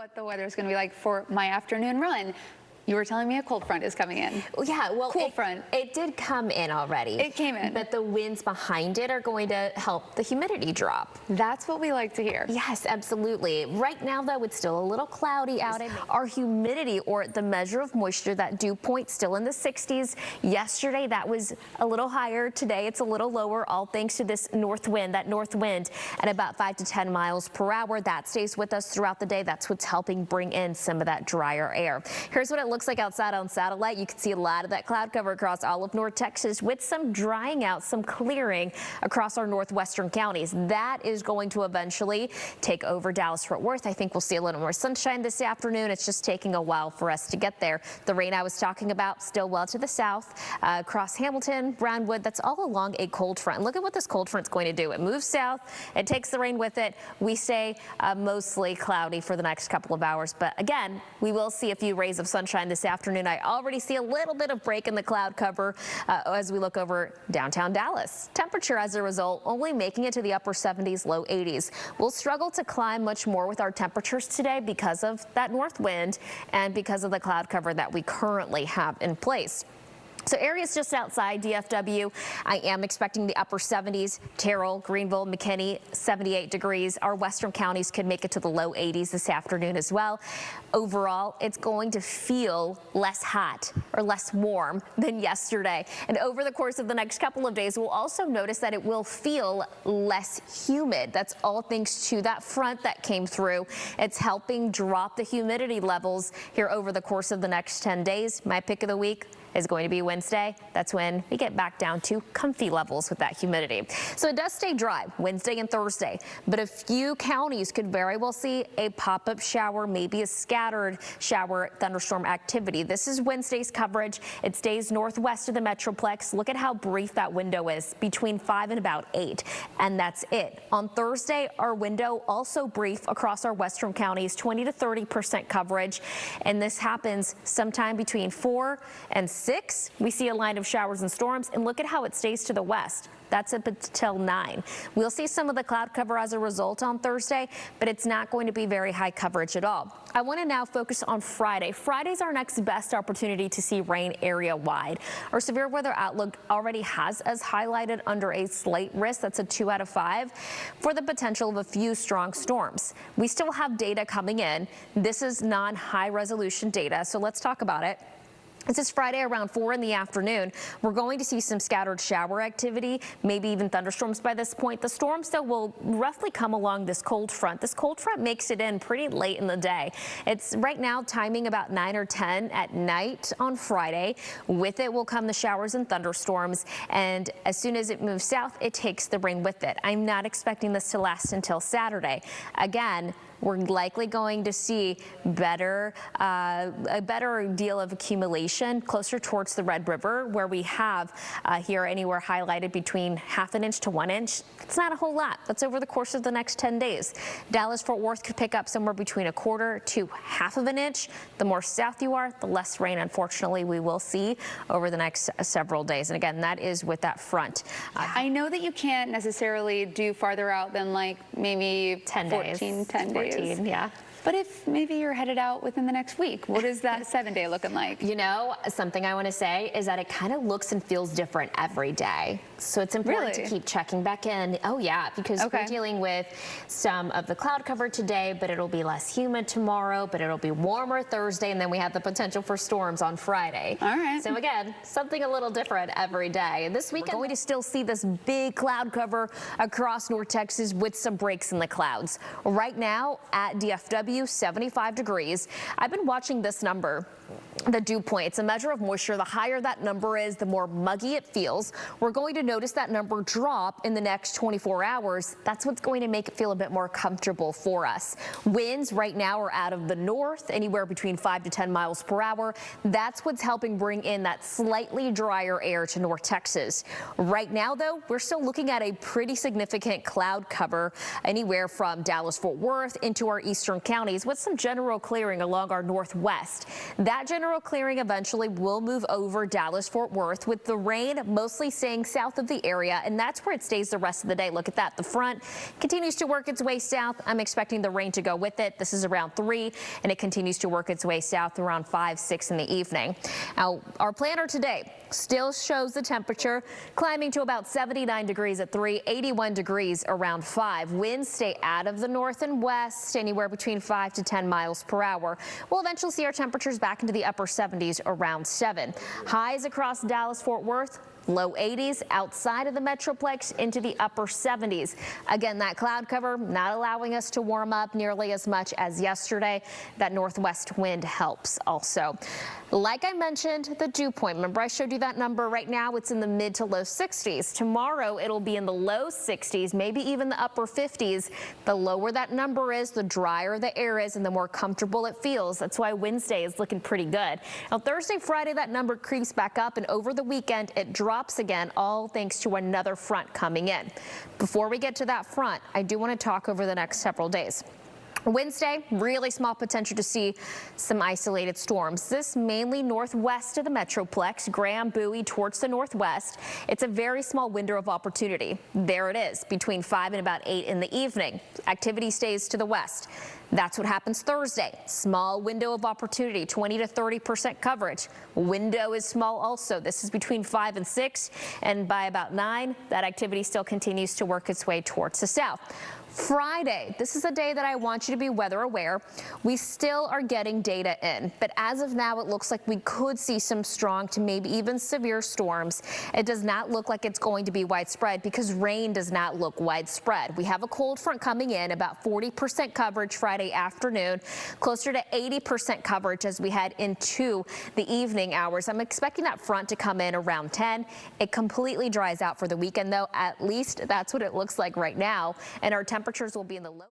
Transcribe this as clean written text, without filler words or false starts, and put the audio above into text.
what the weather is going to be like for my afternoon run. You were telling me a cold front is coming in. Yeah, well, cold front. It did come in already. It came in. But the winds behind it are going to help the humidity drop. That's what we like to hear. Yes, absolutely. Right now, though, it's still a little cloudy out. Our humidity, or the measure of moisture, that dew point, still in the 60s. Yesterday, that was a little higher. Today, it's a little lower, all thanks to this north wind. That north wind at about 5 to 10 miles per hour. That stays with us throughout the day. That's what's helping bring in some of that drier air. Here's what it looks like outside on satellite. You can see a lot of that cloud cover across all of North Texas, with some drying out, some clearing across our northwestern counties. That is going to eventually take over Dallas-Fort Worth. I think we'll see a little more sunshine this afternoon. It's just taking a while for us to get there. The rain I was talking about still well to the south, across Hamilton, Brownwood. That's all along a cold front. Look at what this cold front's going to do. It moves south. It takes the rain with it. We stay mostly cloudy for the next couple of hours. But again, we will see a few rays of sunshine this afternoon. I already see a little bit of break in the cloud cover as we look over downtown Dallas. Temperature as a result only making it to the upper 70s, low 80s. We'll struggle to climb much more with our temperatures today because of that north wind and because of the cloud cover that we currently have in place. So areas just outside DFW, I am expecting the upper 70s. Terrell, Greenville, McKinney, 78 degrees. Our western counties could make it to the low 80s this afternoon as well. Overall, it's going to feel less hot or less warm than yesterday. And over the course of the next couple of days, we'll also notice that it will feel less humid. That's all thanks to that front that came through. It's helping drop the humidity levels here over the course of the next 10 days. My pick of the week is going to be Wednesday. That's when we get back down to comfy levels with that humidity. So it does stay dry Wednesday and Thursday, but a few counties could very well see a pop-up shower, maybe a scattered shower thunderstorm activity. This is Wednesday's coverage. It stays northwest of the Metroplex. Look at how brief that window is, between 5 and about 8, and that's it. On Thursday, our window also brief across our western counties, 20 to 30% coverage, and this happens sometime between 4 and 6. We see a line of showers and storms, and look at how it stays to the west. That's up until 9. We'll see some of the cloud cover as a result on Thursday, but it's not going to be very high coverage at all. I want to now focus on Friday. Friday's our next best opportunity to see rain area-wide. Our severe weather outlook already has us highlighted under a slight risk. That's a 2 out of 5 for the potential of a few strong storms. We still have data coming in. This is non-high resolution data, so let's talk about it. This is Friday around 4 in the afternoon. We're going to see some scattered shower activity, maybe even thunderstorms by this point. The storms, though, will roughly come along this cold front. This cold front makes it in pretty late in the day. It's right now timing about 9 or 10 at night on Friday. With it will come the showers and thunderstorms, and as soon as it moves south, it takes the rain with it. I'm not expecting this to last until Saturday. Again, we're likely going to see a better deal of accumulation closer towards the Red River, where we have here anywhere highlighted between ½ inch to 1 inch. It's not a whole lot. That's over the course of the next 10 days. Dallas-Fort Worth could pick up somewhere between 1/4 to ½ of an inch. The more south you are, the less rain, unfortunately, we will see over the next several days. And again, that is with that front. I know that you can't necessarily do farther out than like maybe 10 days. 10 days. Yeah. But if maybe you're headed out within the next week, what is that 7-day looking like? You know, something I want to say is that it kind of looks and feels different every day. So it's important to keep checking back in. Oh, yeah, because we're dealing with some of the cloud cover today, but it'll be less humid tomorrow, but it'll be warmer Thursday, and then we have the potential for storms on Friday. All right. So again, something a little different every day. And this weekend, we're going to still see this big cloud cover across North Texas with some breaks in the clouds. Right now at DFW, 75 degrees. I've been watching this number, the dew point. It's a measure of moisture. The higher that number is, the more muggy it feels. We're going to notice that number drop in the next 24 hours. That's what's going to make it feel a bit more comfortable for us. Winds right now are out of the north, anywhere between 5 to 10 miles per hour. That's what's helping bring in that slightly drier air to North Texas. Right now, though, we're still looking at a pretty significant cloud cover anywhere from Dallas-Fort Worth into our eastern counties. counties with some general clearing along our northwest. That general clearing eventually will move over Dallas-Fort Worth, with the rain mostly staying south of the area, and that's where it stays the rest of the day. Look at that. The front continues to work its way south. I'm expecting the rain to go with it. This is around 3, and it continues to work its way south around 5, 6 in the evening. Now, our planner today still shows the temperature climbing to about 79 degrees at 3, 81 degrees around 5. Winds stay out of the north and west, anywhere between 5 to 10 miles per hour. We'll eventually see our temperatures back into the upper 70s around 7. Highs across Dallas-Fort Worth, low 80s outside of the Metroplex into the upper 70s. Again, that cloud cover not allowing us to warm up nearly as much as yesterday. That northwest wind helps also. Like I mentioned, the dew point. Remember I showed you that number. Right now it's in the mid to low 60s. Tomorrow it'll be in the low 60s, maybe even the upper 50s. The lower that number is, the drier the air is and the more comfortable it feels. That's why Wednesday is looking pretty good. Now Thursday, Friday, that number creeps back up, and over the weekend it drops again, all thanks to another front coming in. Before we get to that front, I do want to talk over the next several days. Wednesday, really small potential to see some isolated storms. This mainly northwest of the Metroplex, Graham, Bowie towards the northwest. It's a very small window of opportunity. There it is, between 5 and about 8 in the evening. Activity stays to the west. That's what happens Thursday. Small window of opportunity, 20 to 30% coverage. Window is small also. This is between 5 and 6, and by about 9, that activity still continues to work its way towards the south. Friday, this is a day that I want you to be weather aware. We still are getting data in, but as of now, it looks like we could see some strong to maybe even severe storms. It does not look like it's going to be widespread because rain does not look widespread. We have a cold front coming in, about 40% coverage Friday afternoon, closer to 80% coverage as we head into the evening hours. I'm expecting that front to come in around 10. It completely dries out for the weekend, though. At least that's what it looks like right now, and our temperatures will be in the low